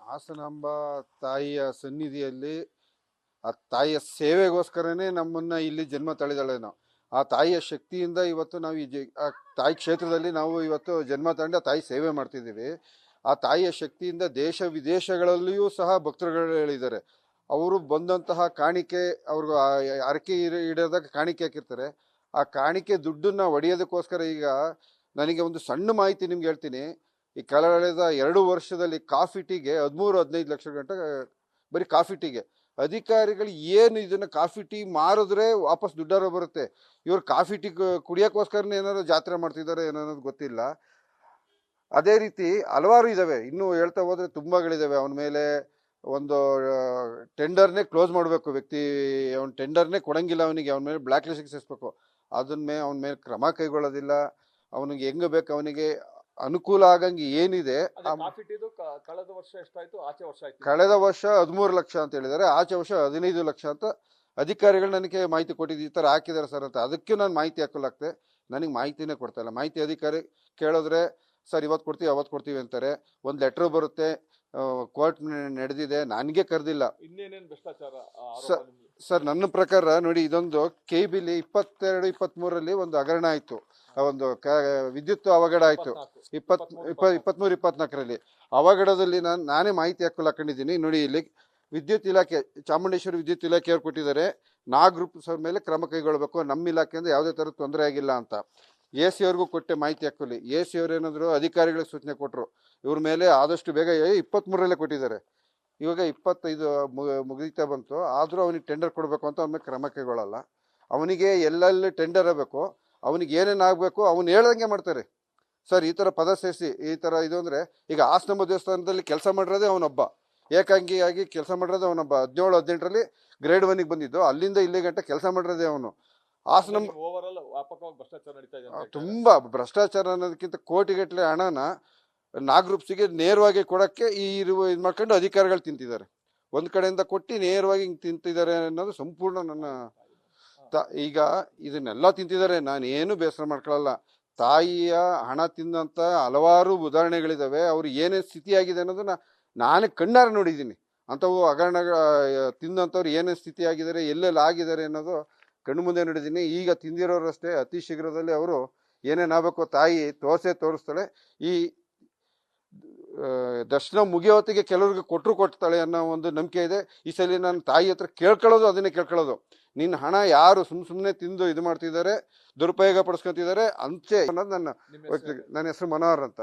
ಹಾಸನಾಂಬ ತಾಯಿಯ ಸನ್ನಿಧಿಯಲ್ಲಿ ಆ ತಾಯಿಯ ಸೇವೆಗೋಸ್ಕರನೇ ನಮ್ಮನ್ನ ಇಲ್ಲಿ ಜನ್ಮ ತಳೆದಳೇನೋ. ಆ ತಾಯಿಯ ಶಕ್ತಿಯಿಂದ ಇವತ್ತು ನಾವು ಆ ತಾಯಿ ಕ್ಷೇತ್ರದಲ್ಲಿ ನಾವು ಇವತ್ತು ಜನ್ಮ ತಗೊಂಡು ಆ ತಾಯಿ ಸೇವೆ ಮಾಡ್ತಿದ್ದೀವಿ. ಆ ತಾಯಿಯ ಶಕ್ತಿಯಿಂದ ದೇಶ ವಿದೇಶಗಳಲ್ಲಿಯೂ ಸಹ ಭಕ್ತರುಗಳು ಹೇಳಿದ್ದಾರೆ. ಅವರು ಬಂದಂತಹ ಕಾಣಿಕೆ ಅವ್ರಿಗೂ ಹರಕೆ ಇಡೋದಕ್ಕೆ ಕಾಣಿಕೆ ಹಾಕಿರ್ತಾರೆ. ಆ ಕಾಣಿಕೆ ದುಡ್ಡನ್ನ ಒಡೆಯೋದಕ್ಕೋಸ್ಕರ ಈಗ ನನಗೆ ಒಂದು ಸಣ್ಣ ಮಾಹಿತಿ ನಿಮ್ಗೆ ಹೇಳ್ತೀನಿ. ಈ ಕಳೆದ 2 ವರ್ಷದಲ್ಲಿ ಕಾಫಿ ಟೀಗೆ 13-15 ಲಕ್ಷ ಗಂಟೆ ಬರೀ ಕಾಫಿ ಟೀಗೆ. ಅಧಿಕಾರಿಗಳು ಏನು ಇದನ್ನ ಕಾಫಿ ಟೀ ಮಾರಿದ್ರೆ ವಾಪಸ್ ದುಡ್ಡಾರ ಬರುತ್ತೆ. ಇವ್ರು ಕಾಫಿ ಟೀ ಕುಡಿಯೋಕ್ಕೋಸ್ಕರನೇ ಏನಾದ್ರು ಜಾತ್ರೆ ಮಾಡ್ತಿದ್ದಾರೆ ಏನೋ ಅನ್ನೋದು ಗೊತ್ತಿಲ್ಲ. ಅದೇ ರೀತಿ ಹಲವಾರು ಇದಾವೆ, ಇನ್ನೂ ಹೇಳ್ತಾ ಹೋದ್ರೆ ತುಂಬಾಗಳಿದಾವೆ. ಅವನ ಮೇಲೆ ಒಂದು ಟೆಂಡರ್ನೇ ಕ್ಲೋಸ್ ಮಾಡಬೇಕು. ವ್ಯಕ್ತಿ ಅವನ ಟೆಂಡರ್ನೇ ಕೊಡಂಗಿಲ್ಲ, ಅವನಿಗೆ ಅವನ ಮೇಲೆ ಬ್ಲ್ಯಾಕ್ ಲಿಸ್ಟ್ಗೆ ಸೇರಿಸ್ಬೇಕು. ಅವನ ಮೇಲೆ ಕ್ರಮ ಕೈಗೊಳ್ಳೋದಿಲ್ಲ. ಅವನಿಗೆ ಹೆಂಗ್ ಬೇಕು ಅವನಿಗೆ ಅನುಕೂಲ ಆಗಂಗೆ ಏನಿದೆ. ಕಳೆದ ವರ್ಷ ಎಷ್ಟಾಯ್ತು, ಆಚೆ ವರ್ಷ ಆಯ್ತು? ಕಳೆದ ವರ್ಷ 13 ಲಕ್ಷ ಅಂತ ಹೇಳಿದ್ದಾರೆ, ಆಚೆ ವರ್ಷ 15 ಲಕ್ಷ ಅಂತ ಅಧಿಕಾರಿಗಳು ನನಗೆ ಮಾಹಿತಿ ಕೊಟ್ಟಿದ್ದು. ಈ ತರ ಹಾಕಿದ್ದಾರೆ ಸರ್ ಅಂತ. ಅದಕ್ಕೆ ನಾನು ಮಾಹಿತಿ ಹಾಕಲಾಗ್ತೆ, ನನಗೆ ಮಾಹಿತಿನೇ ಕೊಡ್ತಾ ಇಲ್ಲ. ಮಾಹಿತಿ ಅಧಿಕಾರಿ ಕೇಳಿದ್ರೆ ಸರ್ ಇವತ್ತು ಕೊಡ್ತೀವಿ ಅವತ್ತು ಕೊಡ್ತೀವಿ ಅಂತಾರೆ. ಒಂದು ಲೆಟರ್ ಬರುತ್ತೆ, ಕೋರ್ಟ್ ನಡೆದಿದೆ, ನನಗೆ ಕರೆದಿಲ್ಲ. ಇನ್ನೇನೇನು ಭ್ರಷ್ಟಾಚಾರ ಸರ್ ನನ್ನ ಪ್ರಕಾರ ನೋಡಿ, ಇದೊಂದು KBಲಿ 22-23ರಲ್ಲಿ ಒಂದು ಹಗರಣ ಆಯ್ತು, ಒಂದು ವಿದ್ಯುತ್ ಅವಘಡ ಆಯ್ತು. 23-24ರಲ್ಲಿ ಅವಘಡದಲ್ಲಿ ನಾನೇ ಮಾಹಿತಿ ಹಾಕೊಂಡಿದ್ದೀನಿ. ನೋಡಿ, ಇಲ್ಲಿ ವಿದ್ಯುತ್ ಇಲಾಖೆ, ಚಾಮುಂಡೇಶ್ವರಿ ವಿದ್ಯುತ್ ಇಲಾಖೆಯವ್ರು ಕೊಟ್ಟಿದ್ದಾರೆ, ಗ್ರೂಪ್ಸ್ ಅವ್ರ ಮೇಲೆ ಕ್ರಮ ಕೈಗೊಳ್ಳಬೇಕು, ನಮ್ಮ ಇಲಾಖೆಯಿಂದ ಯಾವುದೇ ಥರದ ತೊಂದರೆ ಆಗಿಲ್ಲ ಅಂತ. AC ಅವ್ರಿಗೂ ಕೊಟ್ಟೆ ಮಾಹಿತಿ ಹಾಕೊಳ್ಳಿ. AC ಅವ್ರು ಏನಾದ್ರು ಅಧಿಕಾರಿಗಳಿಗೆ ಸೂಚನೆ ಕೊಟ್ಟರು, ಇವ್ರ ಮೇಲೆ ಆದಷ್ಟು ಬೇಗ 23ರಲ್ಲೇ ಕೊಟ್ಟಿದ್ದಾರೆ. ಇವಾಗ 25 ಮುಗಿತಾ ಬಂತು, ಆದರೂ ಅವನಿಗೆ ಟೆಂಡರ್ ಕೊಡಬೇಕು ಅಂತ ಅವನ ಮೇಲೆ ಕ್ರಮ ಕೈಗೊಳ್ಳಲ್ಲ. ಅವನಿಗೆ ಎಲ್ಲೆಲ್ಲಿ ಟೆಂಡರ್ ಆಗಬೇಕು, ಅವನಿಗೆ ಏನೇನು ಆಗಬೇಕು ಅವನು ಹೇಳ್ದಂಗೆ ಮಾಡ್ತಾರೆ ಸರ್. ಈ ಥರ ಪದ ಸೇರಿಸಿ ಈ ಥರ ಇದು ಅಂದರೆ, ಈಗ ಹಾಸನಾಂಬ ದೇವಸ್ಥಾನದಲ್ಲಿ ಕೆಲಸ ಮಾಡಿರೋದೇ ಅವನೊಬ್ಬ, ಏಕಾಂಗಿಯಾಗಿ ಕೆಲಸ ಮಾಡಿರೋದೇ ಅವನೊಬ್ಬ. 17-18ರಲ್ಲಿ ಗ್ರೇಡ್ 1ಗೆ ಬಂದಿದ್ದು, ಅಲ್ಲಿಂದ ಇಲ್ಲಿ ಗಂಟೆ ಕೆಲಸ ಮಾಡಿರೋದೇ ಅವನು. ಹಾಸನಾಂಬ ತುಂಬಾ ಭ್ರಷ್ಟಾಚಾರ ಅನ್ನೋದಕ್ಕಿಂತ ಕೋಟಿಗಟ್ಟಲೆ ಹಣನ ಗ್ರೂಪ್ಸಿಗೆ ನೇರವಾಗಿ ಕೊಡಕ್ಕೆ ಇದು ಮಾಡ್ಕೊಂಡು ಅಧಿಕಾರಿಗಳು ತಿಂತಿದ್ದಾರೆ. ಒಂದ್ ಕಡೆಯಿಂದ ಕೊಟ್ಟು ನೇರವಾಗಿ ಹಿಂಗ್ ತಿಂತಿದ್ದಾರೆ ಅನ್ನೋದು ಸಂಪೂರ್ಣ ನನ್ನ ಈಗ ಇದನ್ನೆಲ್ಲ ತಿಂತಿದ್ದಾರೆ. ನಾನು ಏನು ಬೇಸರ ಮಾಡ್ಕೊಳ್ಳಲ್ಲ. ತಾಯಿಯ ಹಣ ತಿಂದಂತ ಹಲವಾರು ಉದಾಹರಣೆಗಳಿದಾವೆ. ಅವ್ರು ಏನೇ ಸ್ಥಿತಿ ಆಗಿದೆ ಅನ್ನೋದನ್ನ ನಾನೇ ಕಣ್ಣಾರೆ ನೋಡಿದ್ದೀನಿ. ಅಂಥವು ಹಗರಣ ತಿಂದಂಥವ್ರು ಏನೇನು ಸ್ಥಿತಿ ಆಗಿದ್ದಾರೆ, ಎಲ್ಲೆಲ್ಲಿ ಆಗಿದ್ದಾರೆ ಅನ್ನೋದು ಕಣ್ಣು ಮುಂದೆ ನೋಡಿದ್ದೀನಿ. ಈಗ ತಿಂದಿರೋರಷ್ಟೇ ಅತಿ ಶೀಘ್ರದಲ್ಲಿ ಅವರು ಏನೇನಾಗಬೇಕು ತಾಯಿ ತೋರಿಸ್ತಾಳೆ. ಈ ದರ್ಶನ ಮುಗಿಯೋ ಹೊತ್ತಿಗೆ ಕೆಲವ್ರಿಗೆ ಕೊಡ್ತಾಳೆ ಅನ್ನೋ ಒಂದು ನಂಬಿಕೆ ಇದೆ. ಈ ಸಲ ನಾನು ತಾಯಿ ಹತ್ರ ಕೇಳ್ಕೊಳ್ಳೋದು ಅದನ್ನೇ ಕೇಳ್ಕೊಳ್ಳೋದು, ನಿನ್ನ ಹಣ ಯಾರು ಸುಮ್ಮನೆ ತಿಂದು ಇದು ಮಾಡ್ತಿದ್ದಾರೆ, ದುರುಪಯೋಗ ಪಡಿಸ್ಕೊತಿದ್ದಾರೆ ಅಂಚೆ ಅನ್ನೋದು ನನ್ನ ಹೆಸರು ಮನೋಹರ್ ಅಂತ.